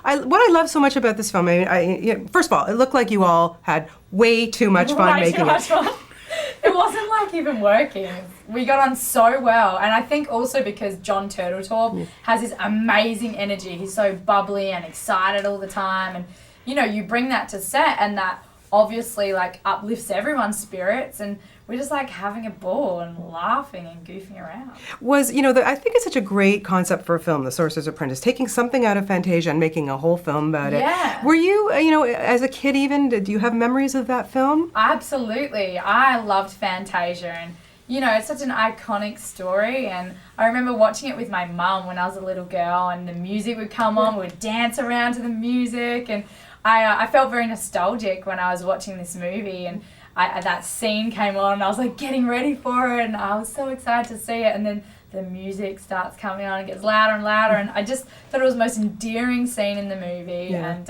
what I love so much about this film, first of all, it looked like you all had way too much fun making it. It wasn't like even working. We got on so well, and I think also because John Turteltaub has this amazing energy. He's so bubbly and excited all the time, and you bring that to set, and that obviously like uplifts everyone's spirits, and we're just like having a ball and laughing and goofing around. I think it's such a great concept for a film, The Sorcerer's Apprentice, taking something out of Fantasia and making a whole film about it. Were you, as a kid even, do you have memories of that film? Absolutely. I loved Fantasia, and it's such an iconic story, and I remember watching it with my mum when I was a little girl, and the music would come on, we would dance around to the music, and I felt very nostalgic when I was watching this movie, and that scene came on, and I was like getting ready for it, and I was so excited to see it, and then the music starts coming on, it gets louder and louder, and I just thought it was the most endearing scene in the movie, and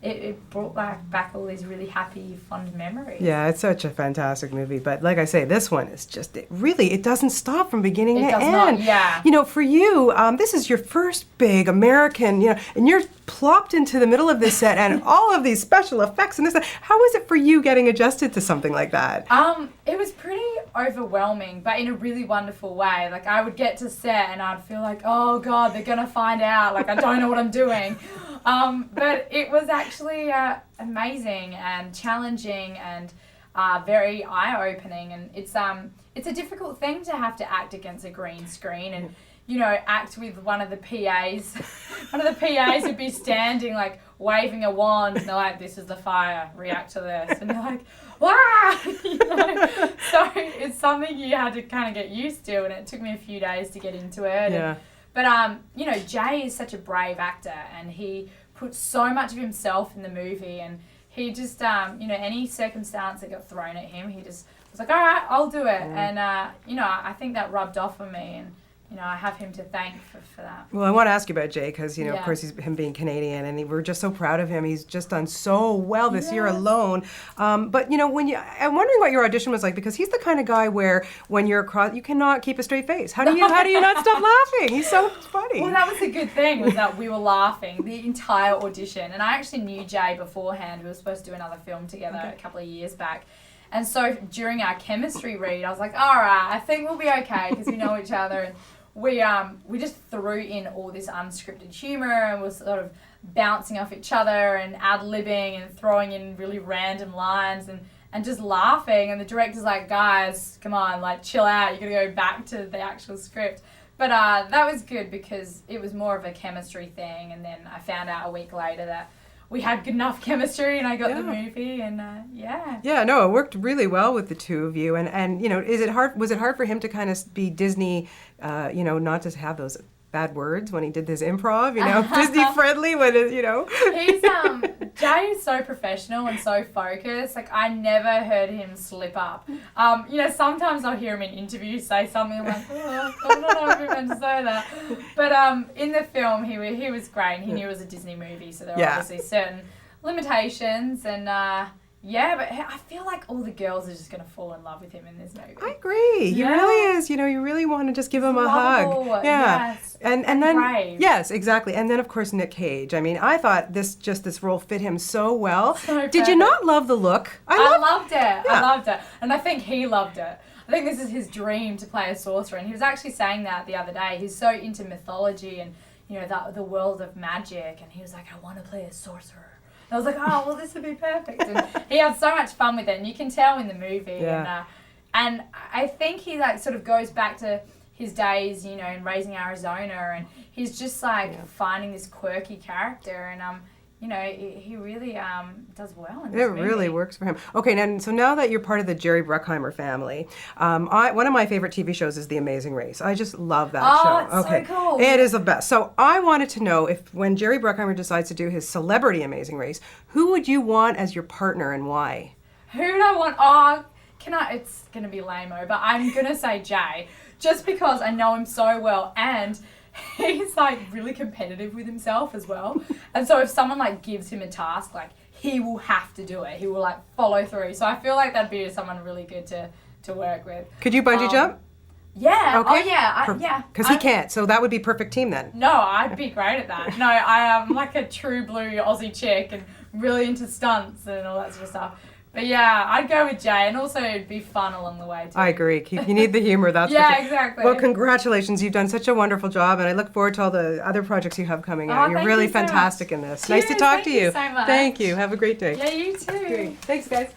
it brought back all these really happy, fond memories. Yeah, it's such a fantastic movie, but like I say, this one is just, it doesn't stop from beginning to end. It does not, yeah. For you, this is your first big American, and you're plopped into the middle of this set and all of these special effects and this. How was it for you getting adjusted to something like that? It was pretty overwhelming, but in a really wonderful way. Like, I would get to set and I'd feel like, oh God, they're gonna find out. Like, I don't know what I'm doing. But it was actually amazing and challenging and very eye-opening. And it's a difficult thing to have to act against a green screen and act with one of the PAs. One of the PAs would be standing, like, waving a wand, and they're like, this is the fire, react to this. And you're like, wow! So it's something you had to kind of get used to, and it took me a few days to get into it. Yeah. But Jay is such a brave actor, and he puts so much of himself in the movie, and he just, any circumstance that got thrown at him, he just was like, all right, I'll do it. And, I think that rubbed off on me, and I have him to thank for that. Well, I want to ask you about Jay because, of course, him being Canadian, and we're just so proud of him. He's just done so well this year alone. But, I'm wondering what your audition was like, because he's the kind of guy where when you're across, you cannot keep a straight face. How do you not stop laughing? He's so funny. Well, that was a good thing, was that we were laughing the entire audition. And I actually knew Jay beforehand. We were supposed to do another film together a couple of years back. And so during our chemistry read, I was like, all right, I think we'll be okay because we know each other. And we just threw in all this unscripted humour and was sort of bouncing off each other and ad-libbing and throwing in really random lines and just laughing. And the director's like, guys, come on, like, chill out. You're going to go back to the actual script. But that was good because it was more of a chemistry thing. And then I found out a week later that we had good enough chemistry, and I got the movie, and Yeah, no, it worked really well with the two of you, and was it hard for him to kind of be Disney, not to have those bad words when he did his improv, Disney friendly when He's Jay is so professional and so focused. Like, I never heard him slip up. Sometimes I'll hear him in interviews say something, I'm like, I don't know if you're meant to say that. But in the film, he was great. He knew it was a Disney movie, so there were obviously certain limitations, and but I feel like all the girls are just going to fall in love with him in this movie. I agree. He really is. You really want to just give him a hug. Yeah. Yes. And then brave. Yes, exactly. And then of course Nick Cage. I mean, I thought this role fit him so well. So Did you not love the look? I loved it. Yeah. I loved it. And I think he loved it. I think this is his dream to play a sorcerer, and he was actually saying that the other day. He's so into mythology and the world of magic, and he was like, I want to play a sorcerer. I was like, oh, well, this would be perfect. And he had so much fun with it, and you can tell in the movie. Yeah. And I think he sort of goes back to his days, in Raising Arizona, and he's just finding this quirky character, and he really does well in this movie. It really works for him. Okay, and so now that you're part of the Jerry Bruckheimer family, one of my favorite TV shows is The Amazing Race. I just love that show. Oh, it's so cool. It is the best. So I wanted to know if when Jerry Bruckheimer decides to do his celebrity Amazing Race, who would you want as your partner and why? Who do I want? It's going to be lame-o, but I'm going to say Jay, just because I know him so well, and he's really competitive with himself as well. And so if someone gives him a task, he will have to do it. He will follow through. So I feel like that'd be someone really good to work with. Could you bungee jump? Yeah. Okay. Oh, yeah. Yeah. Because he can't, so that would be perfect team then. No, I'd be great at that. No, I am like a true blue Aussie chick and really into stunts and all that sort of stuff. But yeah, I'd go with Jay, and also it'd be fun along the way too. I agree. You need the humor, that's for Yeah, sure. exactly. Well, congratulations. You've done such a wonderful job, and I look forward to all the other projects you have coming out. You're thank really you so fantastic in this. Cheers, Nice to talk to you. Thank you so much. Thank you. Have a great day. Yeah, you too. Thanks, guys.